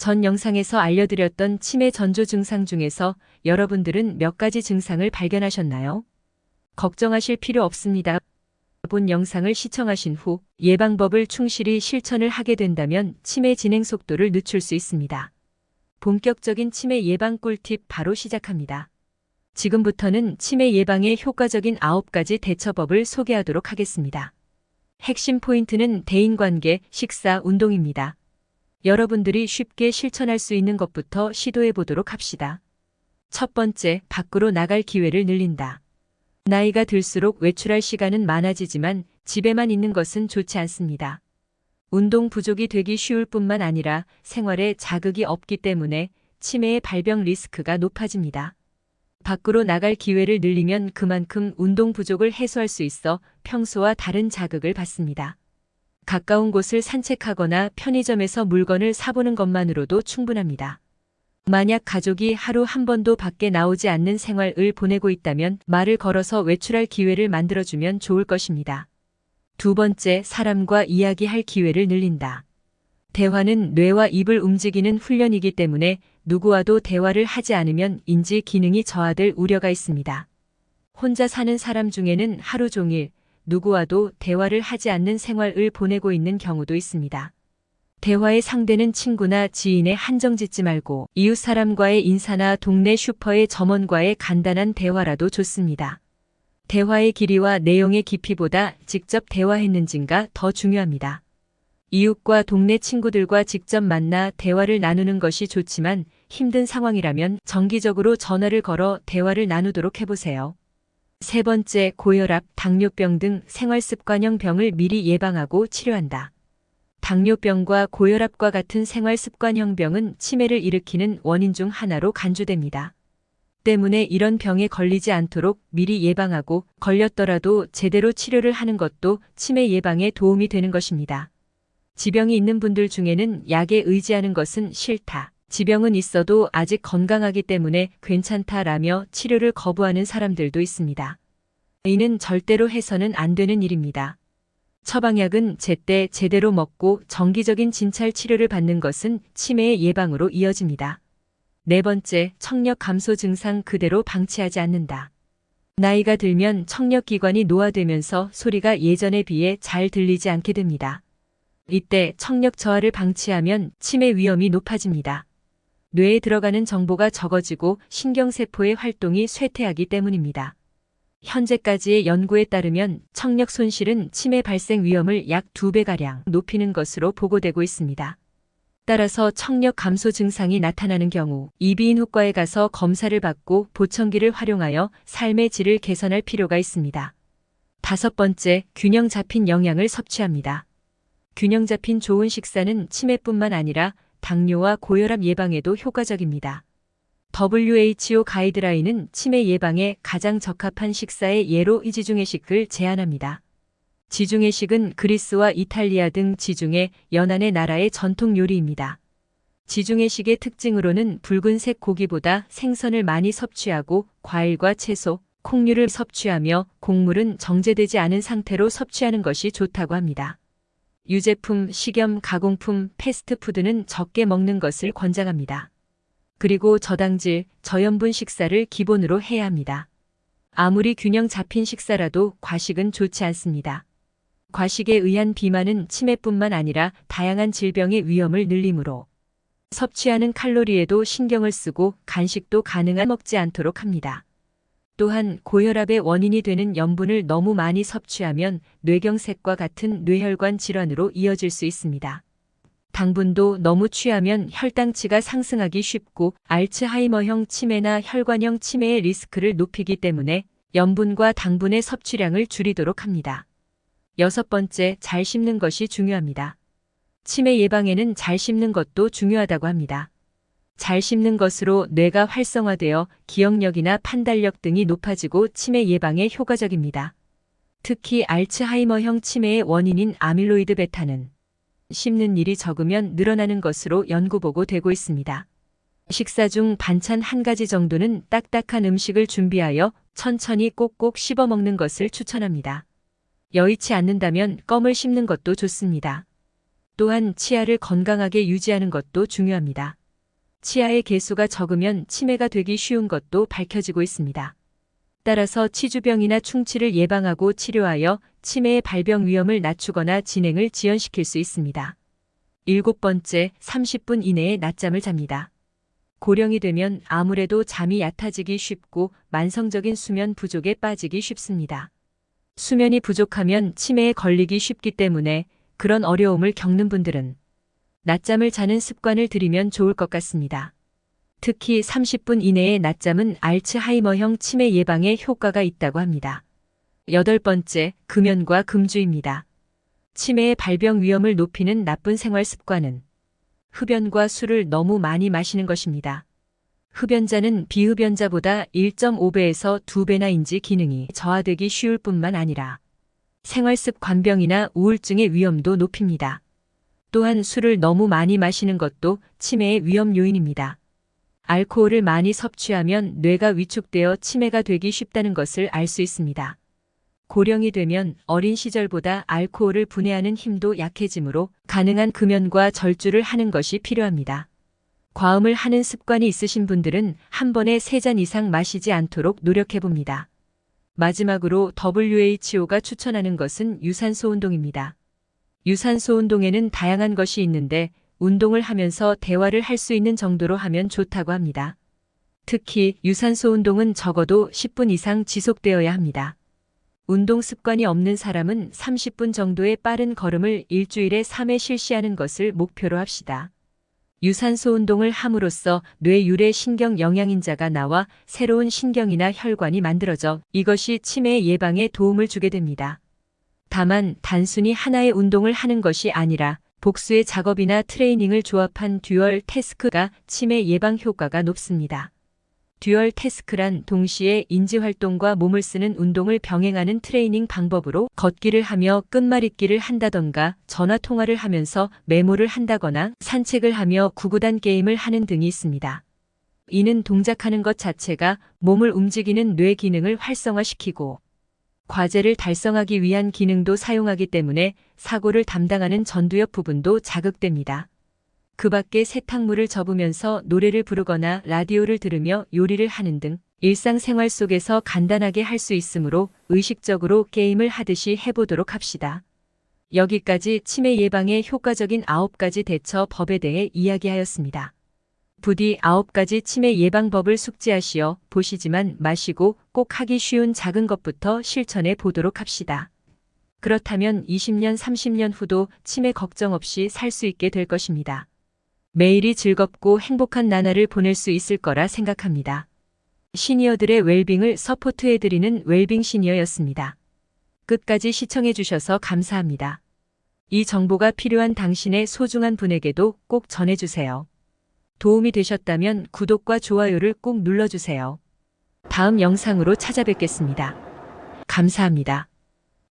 전 영상에서 알려드렸던 치매 전조 증상 중에서 여러분들은 몇 가지 증상을 발견하셨나요? 걱정하실 필요 없습니다. 본 영상을 시청하신 후 예방법을 충실히 실천을 하게 된다면 치매 진행 속도를 늦출 수 있습니다. 본격적인 치매 예방 꿀팁 바로 시작합니다. 지금부터는 치매 예방에 효과적인 9가지 대처법을 소개하도록 하겠습니다. 핵심 포인트는 대인관계, 식사, 운동입니다. 여러분들이 쉽게 실천할 수 있는 것부터 시도해 보도록 합시다. 첫 번째, 밖으로 나갈 기회를 늘린다. 나이가 들수록 외출할 시간은 많아지지만 집에만 있는 것은 좋지 않습니다. 운동 부족이 되기 쉬울 뿐만 아니라 생활에 자극이 없기 때문에 치매의 발병 리스크가 높아집니다. 밖으로 나갈 기회를 늘리면 그만큼 운동 부족을 해소할 수 있어 평소와 다른 자극을 받습니다. 가까운 곳을 산책하거나 편의점에서 물건을 사보는 것만으로도 충분합니다. 만약 가족이 하루 한 번도 밖에 나오지 않는 생활을 보내고 있다면 말을 걸어서 외출할 기회를 만들어주면 좋을 것입니다. 두 번째, 사람과 이야기할 기회를 늘린다. 대화는 뇌와 입을 움직이는 훈련이기 때문에 누구와도 대화를 하지 않으면 인지 기능이 저하될 우려가 있습니다. 혼자 사는 사람 중에는 하루 종일 누구와도 대화를 하지 않는 생활을 보내고 있는 경우도 있습니다. 대화의 상대는 친구나 지인에 한정짓지 말고 이웃 사람과의 인사나 동네 슈퍼의 점원과의 간단한 대화라도 좋습니다. 대화의 길이와 내용의 깊이보다 직접 대화했는지가 더 중요합니다. 이웃과 동네 친구들과 직접 만나 대화를 나누는 것이 좋지만 힘든 상황이라면 정기적으로 전화를 걸어 대화를 나누도록 해보세요. 세 번째, 고혈압, 당뇨병 등 생활습관형 병을 미리 예방하고 치료한다. 당뇨병과 고혈압과 같은 생활습관형 병은 치매를 일으키는 원인 중 하나로 간주됩니다. 때문에 이런 병에 걸리지 않도록 미리 예방하고 걸렸더라도 제대로 치료를 하는 것도 치매 예방에 도움이 되는 것입니다. 지병이 있는 분들 중에는 약에 의지하는 것은 싫다. 지병은 있어도 아직 건강하기 때문에 괜찮다라며 치료를 거부하는 사람들도 있습니다. 이는 절대로 해서는 안 되는 일입니다. 처방약은 제때 제대로 먹고 정기적인 진찰 치료를 받는 것은 치매의 예방으로 이어집니다. 네 번째, 청력 감소 증상 그대로 방치하지 않는다. 나이가 들면 청력기관이 노화되면서 소리가 예전에 비해 잘 들리지 않게 됩니다. 이때 청력 저하를 방치하면 치매 위험이 높아집니다. 뇌에 들어가는 정보가 적어지고 신경세포의 활동이 쇠퇴하기 때문입니다. 현재까지의 연구에 따르면 청력 손실은 치매 발생 위험을 약 2배가량 높이는 것으로 보고되고 있습니다. 따라서 청력 감소 증상이 나타나는 경우 이비인후과에 가서 검사를 받고 보청기를 활용하여 삶의 질을 개선할 필요가 있습니다. 다섯 번째, 균형 잡힌 영양을 섭취합니다. 균형 잡힌 좋은 식사는 치매뿐만 아니라 당뇨와 고혈압 예방에도 효과적입니다. WHO 가이드라인은 치매 예방에 가장 적합한 식사의 예로 지중해식을 제안합니다. 지중해식은 그리스와 이탈리아 등 지중해 연안의 나라의 전통 요리입니다. 지중해식의 특징으로는 붉은색 고기보다 생선을 많이 섭취하고 과일과 채소, 콩류를 섭취하며 곡물은 정제되지 않은 상태로 섭취하는 것이 좋다고 합니다. 유제품, 식염, 가공품, 패스트푸드는 적게 먹는 것을 권장합니다. 그리고 저당질, 저염분 식사를 기본으로 해야 합니다. 아무리 균형 잡힌 식사라도 과식은 좋지 않습니다. 과식에 의한 비만은 치매뿐만 아니라 다양한 질병의 위험을 늘리므로 섭취하는 칼로리에도 신경을 쓰고 간식도 가능한 먹지 않도록 합니다. 또한 고혈압의 원인이 되는 염분을 너무 많이 섭취하면 뇌경색과 같은 뇌혈관 질환으로 이어질 수 있습니다. 당분도 너무 취하면 혈당치가 상승하기 쉽고 알츠하이머형 치매나 혈관형 치매의 리스크를 높이기 때문에 염분과 당분의 섭취량을 줄이도록 합니다. 여섯 번째, 잘 씹는 것이 중요합니다. 치매 예방에는 잘 씹는 것도 중요하다고 합니다. 잘 씹는 것으로 뇌가 활성화되어 기억력이나 판단력 등이 높아지고 치매 예방에 효과적입니다. 특히 알츠하이머형 치매의 원인인 아밀로이드 베타는 씹는 일이 적으면 늘어나는 것으로 연구보고 되고 있습니다. 식사 중 반찬 한 가지 정도는 딱딱한 음식을 준비하여 천천히 꼭꼭 씹어 먹는 것을 추천합니다. 여의치 않는다면 껌을 씹는 것도 좋습니다. 또한 치아를 건강하게 유지하는 것도 중요합니다. 치아의 개수가 적으면 치매가 되기 쉬운 것도 밝혀지고 있습니다. 따라서 치주병이나 충치를 예방하고 치료하여 치매의 발병 위험을 낮추거나 진행을 지연시킬 수 있습니다. 7번째, 30분 이내에 낮잠을 잡니다. 고령이 되면 아무래도 잠이 얕아지기 쉽고 만성적인 수면 부족에 빠지기 쉽습니다. 수면이 부족하면 치매에 걸리기 쉽기 때문에 그런 어려움을 겪는 분들은 낮잠을 자는 습관을 들이면 좋을 것 같습니다. 특히 30분 이내의 낮잠은 알츠하이머형 치매 예방에 효과가 있다고 합니다. 8번째, 금연과 금주입니다. 치매의 발병 위험을 높이는 나쁜 생활 습관은 흡연과 술을 너무 많이 마시는 것입니다. 흡연자는 비흡연자보다 1.5배에서 2배나 인지 기능이 저하되기 쉬울 뿐만 아니라 생활습관병이나 우울증의 위험도 높입니다. 또한 술을 너무 많이 마시는 것도 치매의 위험 요인입니다. 알코올을 많이 섭취하면 뇌가 위축되어 치매가 되기 쉽다는 것을 알 수 있습니다. 고령이 되면 어린 시절보다 알코올을 분해하는 힘도 약해지므로 가능한 금연과 절주를 하는 것이 필요합니다. 과음을 하는 습관이 있으신 분들은 한 번에 3잔 이상 마시지 않도록 노력해봅니다. 마지막으로 WHO가 추천하는 것은 유산소 운동입니다. 유산소 운동에는 다양한 것이 있는데 운동을 하면서 대화를 할 수 있는 정도로 하면 좋다고 합니다. 특히 유산소 운동은 적어도 10분 이상 지속되어야 합니다. 운동 습관이 없는 사람은 30분 정도의 빠른 걸음을 일주일에 3회 실시하는 것을 목표로 합시다. 유산소 운동을 함으로써 뇌 유래 신경 영양인자가 나와 새로운 신경이나 혈관이 만들어져 이것이 치매 예방에 도움을 주게 됩니다. 다만 단순히 하나의 운동을 하는 것이 아니라 복수의 작업이나 트레이닝을 조합한 듀얼 태스크가 치매 예방 효과가 높습니다. 듀얼 태스크란 동시에 인지활동과 몸을 쓰는 운동을 병행하는 트레이닝 방법으로 걷기를 하며 끝말잇기를 한다던가 전화통화를 하면서 메모를 한다거나 산책을 하며 구구단 게임을 하는 등이 있습니다. 이는 동작하는 것 자체가 몸을 움직이는 뇌 기능을 활성화시키고 과제를 달성하기 위한 기능도 사용하기 때문에 사고를 담당하는 전두엽 부분도 자극됩니다. 그 밖에 세탁물을 접으면서 노래를 부르거나 라디오를 들으며 요리를 하는 등 일상생활 속에서 간단하게 할 수 있으므로 의식적으로 게임을 하듯이 해보도록 합시다. 여기까지 치매 예방에 효과적인 9가지 대처법에 대해 이야기하였습니다. 부디 9가지 치매 예방법을 숙지하시어 보시지만 마시고 꼭 하기 쉬운 작은 것부터 실천해 보도록 합시다. 그렇다면 20년, 30년 후도 치매 걱정 없이 살 수 있게 될 것입니다. 매일이 즐겁고 행복한 나날을 보낼 수 있을 거라 생각합니다. 시니어들의 웰빙을 서포트해드리는 웰빙 시니어였습니다. 끝까지 시청해주셔서 감사합니다. 이 정보가 필요한 당신의 소중한 분에게도 꼭 전해주세요. 도움이 되셨다면 구독과 좋아요를 꼭 눌러주세요. 다음 영상으로 찾아뵙겠습니다. 감사합니다.